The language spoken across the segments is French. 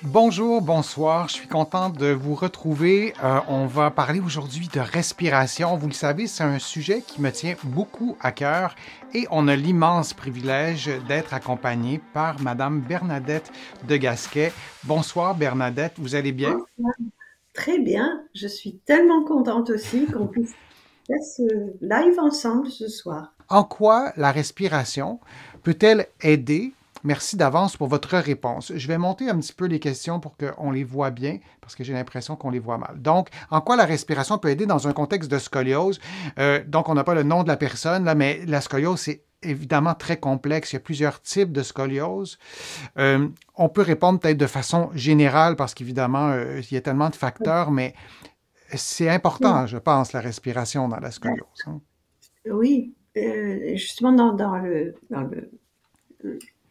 Bonjour, bonsoir, je suis content de vous retrouver. On va parler aujourd'hui de respiration. Vous le savez, c'est un sujet qui me tient beaucoup à cœur et on a l'immense privilège d'être accompagné par Madame Bernadette de Gasquet. Bonsoir Bernadette, vous allez bien? Bonsoir. Très bien, je suis tellement contente aussi qu'on puisse faire ce live ensemble ce soir. En quoi la respiration peut-elle aider? Merci d'avance pour votre réponse. Je vais monter un petit peu les questions pour qu'on les voit bien, parce que j'ai l'impression qu'on les voit mal. Donc, en quoi la respiration peut aider dans un contexte de scoliose? Donc, on n'a pas le nom de la personne, là, mais la scoliose, c'est évidemment très complexe. Il y a plusieurs types de scoliose. On peut répondre peut-être de façon générale, parce qu'évidemment, il y a tellement de facteurs, mais c'est Oui, important, je pense, la respiration dans la scoliose, hein. oui, justement dans le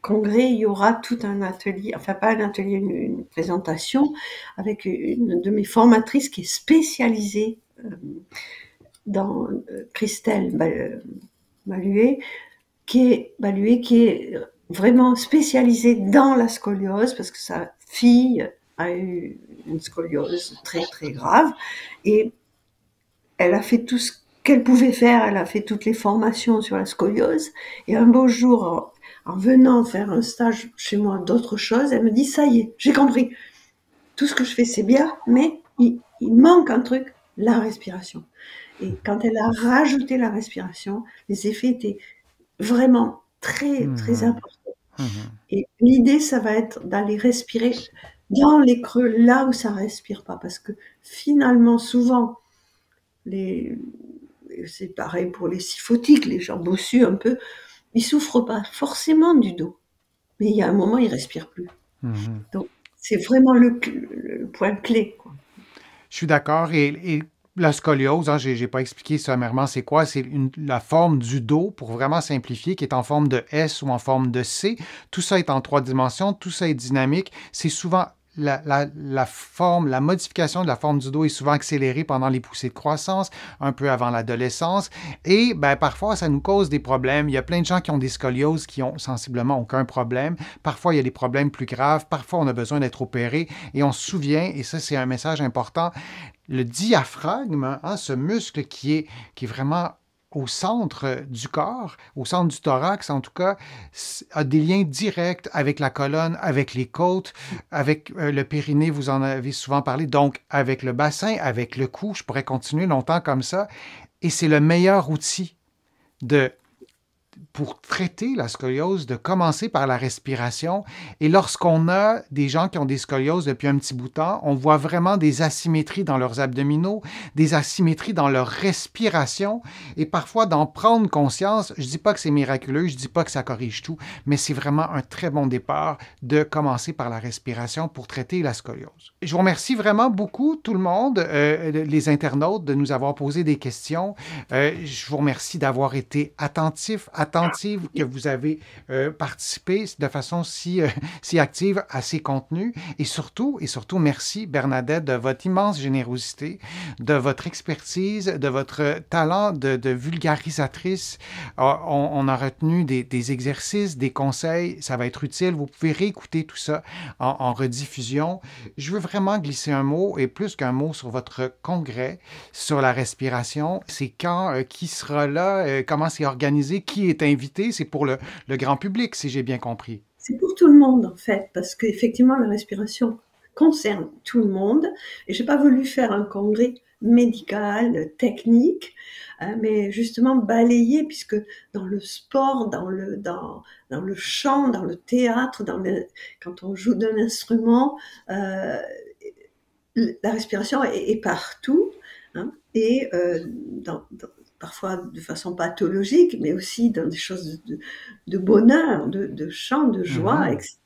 congrès, il y aura tout un atelier, enfin pas un atelier, une présentation avec une de mes formatrices qui est spécialisée dans Christelle Baluet, qui est vraiment spécialisée dans la scoliose parce que sa fille a eu une scoliose très très grave et elle a fait tout ce qu'elle pouvait faire, elle a fait toutes les formations sur la scoliose et un beau jour en venant faire un stage chez moi d'autre chose, elle me dit ça y est, j'ai compris, tout ce que je fais c'est bien mais il manque un truc, la respiration. Et quand elle a rajouté la respiration, les effets étaient vraiment très, très Mhm. important. Mhm. Et l'idée, ça va être d'aller respirer dans les creux, là où ça respire pas. Parce que finalement, souvent, les, c'est pareil pour les syphotiques, les gens bossus un peu, ils souffrent pas forcément du dos. Mais il y a un moment, ils respirent plus. Mhm. Donc, c'est vraiment le point clé, quoi. Je suis d'accord. Et la scoliose, hein, j'ai pas expliqué sommairement c'est quoi. C'est la forme du dos, pour vraiment simplifier, qui est en forme de S ou en forme de C. Tout ça est en trois dimensions, tout ça est dynamique. C'est souvent la forme, la modification de la forme du dos est souvent accélérée pendant les poussées de croissance, un peu avant l'adolescence. Et ben, parfois, ça nous cause des problèmes. Il y a plein de gens qui ont des scolioses qui ont sensiblement aucun problème. Parfois, il y a des problèmes plus graves. Parfois, on a besoin d'être opéré. Et on se souvient, et ça, c'est un message important, le diaphragme, hein, ce muscle qui est vraiment au centre du corps, au centre du thorax en tout cas, a des liens directs avec la colonne, avec les côtes, avec le périnée, vous en avez souvent parlé, donc avec le bassin, avec le cou. Je pourrais continuer longtemps comme ça. Et c'est le meilleur outil de pour traiter la scoliose, de commencer par la respiration. Et lorsqu'on a des gens qui ont des scolioses depuis un petit bout de temps, on voit vraiment des asymétries dans leurs abdominaux, des asymétries dans leur respiration. Et parfois, d'en prendre conscience, je ne dis pas que c'est miraculeux, je ne dis pas que ça corrige tout, mais c'est vraiment un très bon départ de commencer par la respiration pour traiter la scoliose. Je vous remercie vraiment beaucoup, tout le monde, les internautes, de nous avoir posé des questions. Je vous remercie d'avoir été attentive, que vous avez participé de façon si active à ces contenus. Et surtout, merci Bernadette de votre immense générosité, de votre expertise, de votre talent de vulgarisatrice. On a retenu des exercices, des conseils, ça va être utile. Vous pouvez réécouter tout ça en rediffusion. Je veux vraiment glisser un mot, et plus qu'un mot, sur votre congrès sur la respiration. C'est quand, qui sera là, comment c'est organisé, qui est invité. C'est pour le grand public, si j'ai bien compris. C'est pour tout le monde en fait, parce qu'effectivement la respiration concerne tout le monde. Et j'ai pas voulu faire un congrès médical, technique, mais justement balayer, puisque dans le sport, dans le chant, dans le théâtre, quand on joue d'un instrument, la respiration est partout, hein, et parfois de façon pathologique, mais aussi dans des choses de bonheur, de chant, de joie, Mhm. etc.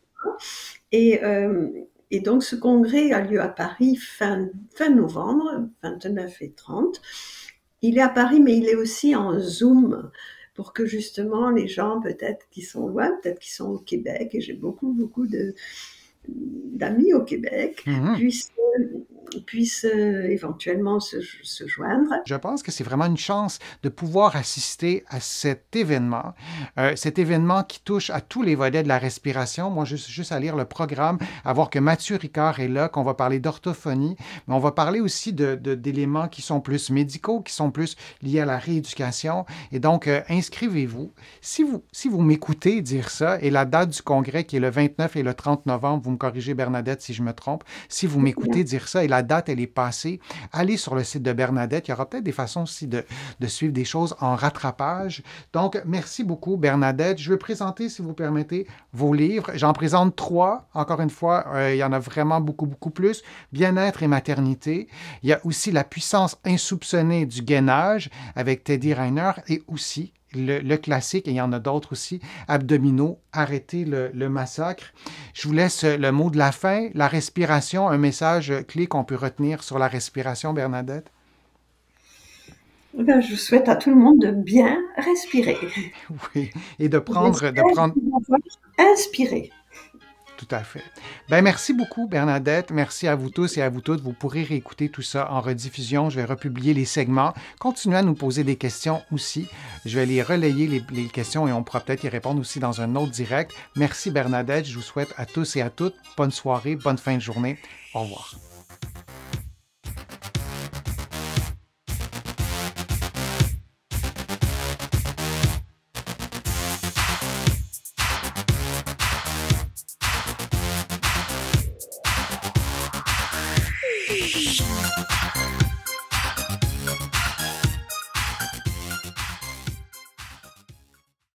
Et, euh, et donc ce congrès a lieu à Paris fin novembre, 29 et 30. Il est à Paris, mais il est aussi en Zoom pour que justement les gens peut-être qui sont loin, peut-être qui sont au Québec, et j'ai beaucoup, beaucoup d'amis au Québec, Mhm. puissent puissent éventuellement se joindre. Je pense que c'est vraiment une chance de pouvoir assister à cet événement qui touche à tous les volets de la respiration. Moi, juste à lire le programme, à voir que Mathieu Ricard est là, qu'on va parler d'orthophonie, mais on va parler aussi d'éléments qui sont plus médicaux, qui sont plus liés à la rééducation. Et donc, inscrivez-vous. Si vous m'écoutez dire ça, et la date du congrès qui est le 29 et le 30 novembre, vous me corrigez Bernadette si je me trompe, si vous m'écoutez dire ça et la date, elle est passée, allez sur le site de Bernadette. Il y aura peut-être des façons aussi de suivre des choses en rattrapage. Donc, merci beaucoup, Bernadette. Je vais présenter, si vous permettez, vos livres. J'en présente 3. Encore une fois, il y en a vraiment beaucoup, beaucoup plus. Bien-être et maternité. Il y a aussi La puissance insoupçonnée du gainage avec Teddy Riner et aussi le classique, et il y en a d'autres aussi, Abdominaux, arrêtez le massacre. Je vous laisse le mot de la fin, la respiration, un message clé qu'on peut retenir sur la respiration, Bernadette. Je souhaite à tout le monde de bien respirer. Oui, et de prendre... Inspirer. Tout à fait. Ben, merci beaucoup, Bernadette. Merci à vous tous et à vous toutes. Vous pourrez réécouter tout ça en rediffusion. Je vais republier les segments. Continuez à nous poser des questions aussi. Je vais les relayer, les questions, et on pourra peut-être y répondre aussi dans un autre direct. Merci, Bernadette. Je vous souhaite à tous et à toutes bonne soirée, bonne fin de journée. Au revoir.